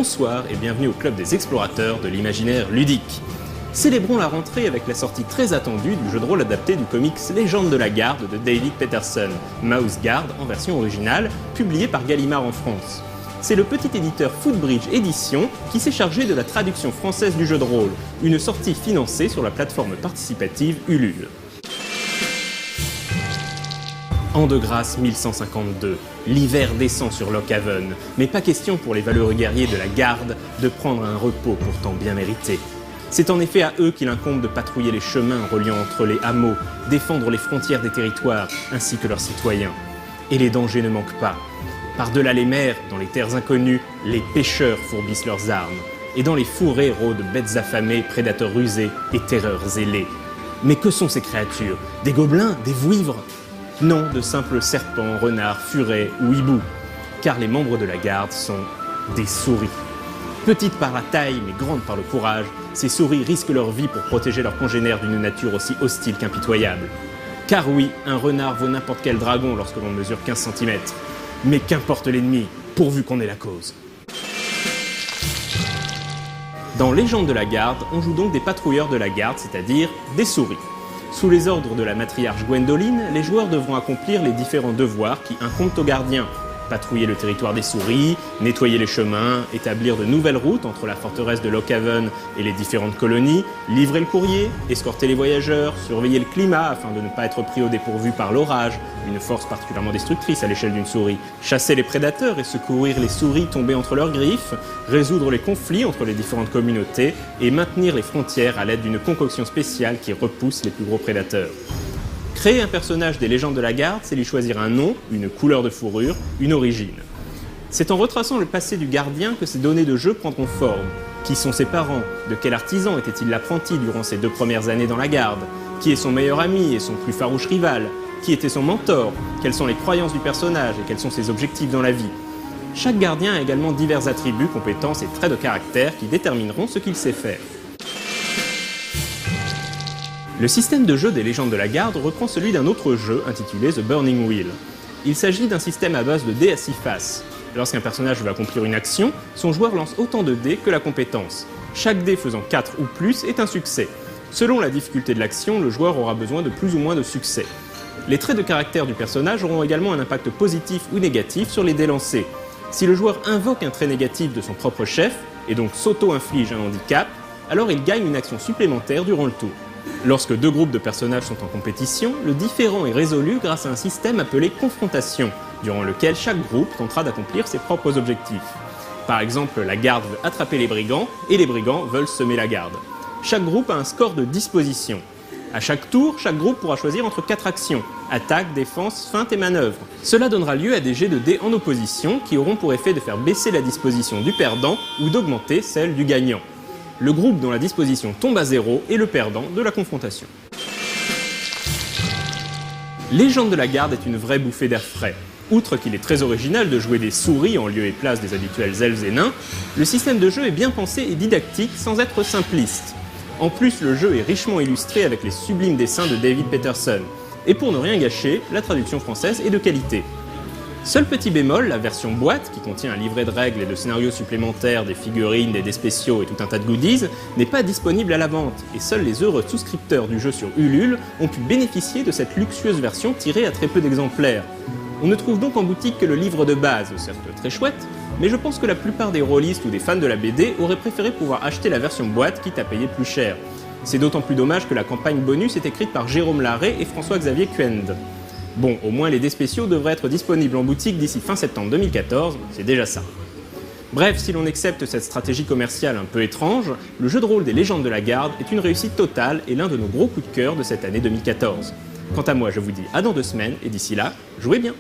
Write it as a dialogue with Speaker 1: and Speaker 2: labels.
Speaker 1: Bonsoir et bienvenue au club des explorateurs de l'imaginaire ludique. Célébrons la rentrée avec la sortie très attendue du jeu de rôle adapté du comics Légende de la Garde de David Peterson, Mouse Guard en version originale, publié par Gallimard en France. C'est le petit éditeur Footbridge Éditions qui s'est chargé de la traduction française du jeu de rôle, une sortie financée sur la plateforme participative Ulule. An de grâce 1152, l'hiver descend sur Lockhaven, mais pas question pour les valeureux guerriers de la Garde de prendre un repos pourtant bien mérité. C'est en effet à eux qu'il incombe de patrouiller les chemins reliant entre les hameaux, défendre les frontières des territoires ainsi que leurs citoyens. Et les dangers ne manquent pas. Par-delà les mers, dans les terres inconnues, les pêcheurs fourbissent leurs armes. Et dans les fourrés rôdent bêtes affamées, prédateurs rusés et terreurs zélées. Mais que sont ces créatures? Des gobelins? Des vouivres? Non, de simples serpents, renards, furets ou hiboux. Car les membres de la Garde sont des souris. Petites par la taille, mais grandes par le courage, ces souris risquent leur vie pour protéger leurs congénères d'une nature aussi hostile qu'impitoyable. Car oui, un renard vaut n'importe quel dragon lorsque l'on mesure 15 cm. Mais qu'importe l'ennemi, pourvu qu'on ait la cause. Dans Légende de la Garde, on joue donc des patrouilleurs de la Garde, c'est-à-dire des souris. Sous les ordres de la matriarche Gwendoline, les joueurs devront accomplir les différents devoirs qui incombent aux gardiens. Patrouiller le territoire des souris, nettoyer les chemins, établir de nouvelles routes entre la forteresse de Lockhaven et les différentes colonies, livrer le courrier, escorter les voyageurs, surveiller le climat afin de ne pas être pris au dépourvu par l'orage, une force particulièrement destructrice à l'échelle d'une souris, chasser les prédateurs et secourir les souris tombées entre leurs griffes, résoudre les conflits entre les différentes communautés et maintenir les frontières à l'aide d'une concoction spéciale qui repousse les plus gros prédateurs. Créer un personnage des légendes de la Garde, c'est lui choisir un nom, une couleur de fourrure, une origine. C'est en retraçant le passé du gardien que ces données de jeu prendront forme. Qui sont ses parents? De quel artisan était-il l'apprenti durant ses 2 premières années dans la Garde? Qui est son meilleur ami et son plus farouche rival? Qui était son mentor? Quelles sont les croyances du personnage et quels sont ses objectifs dans la vie? Chaque gardien a également divers attributs, compétences et traits de caractère qui détermineront ce qu'il sait faire. Le système de jeu des Légendes de la Garde reprend celui d'un autre jeu intitulé The Burning Wheel. Il s'agit d'un système à base de dés à 6 faces. Lorsqu'un personnage veut accomplir une action, son joueur lance autant de dés que la compétence. Chaque dé faisant 4 ou plus est un succès. Selon la difficulté de l'action, le joueur aura besoin de plus ou moins de succès. Les traits de caractère du personnage auront également un impact positif ou négatif sur les dés lancés. Si le joueur invoque un trait négatif de son propre chef, et donc s'auto-inflige un handicap, alors il gagne une action supplémentaire durant le tour. Lorsque 2 groupes de personnages sont en compétition, le différend est résolu grâce à un système appelé confrontation, durant lequel chaque groupe tentera d'accomplir ses propres objectifs. Par exemple, la Garde veut attraper les brigands, et les brigands veulent semer la Garde. Chaque groupe a un score de disposition. À chaque tour, chaque groupe pourra choisir entre 4 actions, attaque, défense, feinte et manœuvre. Cela donnera lieu à des jets de dés en opposition qui auront pour effet de faire baisser la disposition du perdant ou d'augmenter celle du gagnant. Le groupe dont la disposition tombe à 0 est le perdant de la confrontation. Légende de la Garde est une vraie bouffée d'air frais. Outre qu'il est très original de jouer des souris en lieu et place des habituels elfes et nains, le système de jeu est bien pensé et didactique sans être simpliste. En plus, le jeu est richement illustré avec les sublimes dessins de David Peterson. Et pour ne rien gâcher, la traduction française est de qualité. Seul petit bémol, la version boîte, qui contient un livret de règles et de scénarios supplémentaires, des figurines, des dés spéciaux et tout un tas de goodies, n'est pas disponible à la vente, et seuls les heureux souscripteurs du jeu sur Ulule ont pu bénéficier de cette luxueuse version tirée à très peu d'exemplaires. On ne trouve donc en boutique que le livre de base, certes très chouette, mais je pense que la plupart des rôlistes ou des fans de la BD auraient préféré pouvoir acheter la version boîte quitte à payer plus cher. C'est d'autant plus dommage que la campagne bonus est écrite par Jérôme Larrey et François-Xavier Quend. Bon, au moins les dés spéciaux devraient être disponibles en boutique d'ici fin septembre 2014, c'est déjà ça. Bref, si l'on accepte cette stratégie commerciale un peu étrange, le jeu de rôle des Légendes de la Garde est une réussite totale et l'un de nos gros coups de cœur de cette année 2014. Quant à moi, je vous dis à dans 2 semaines et d'ici là, jouez bien!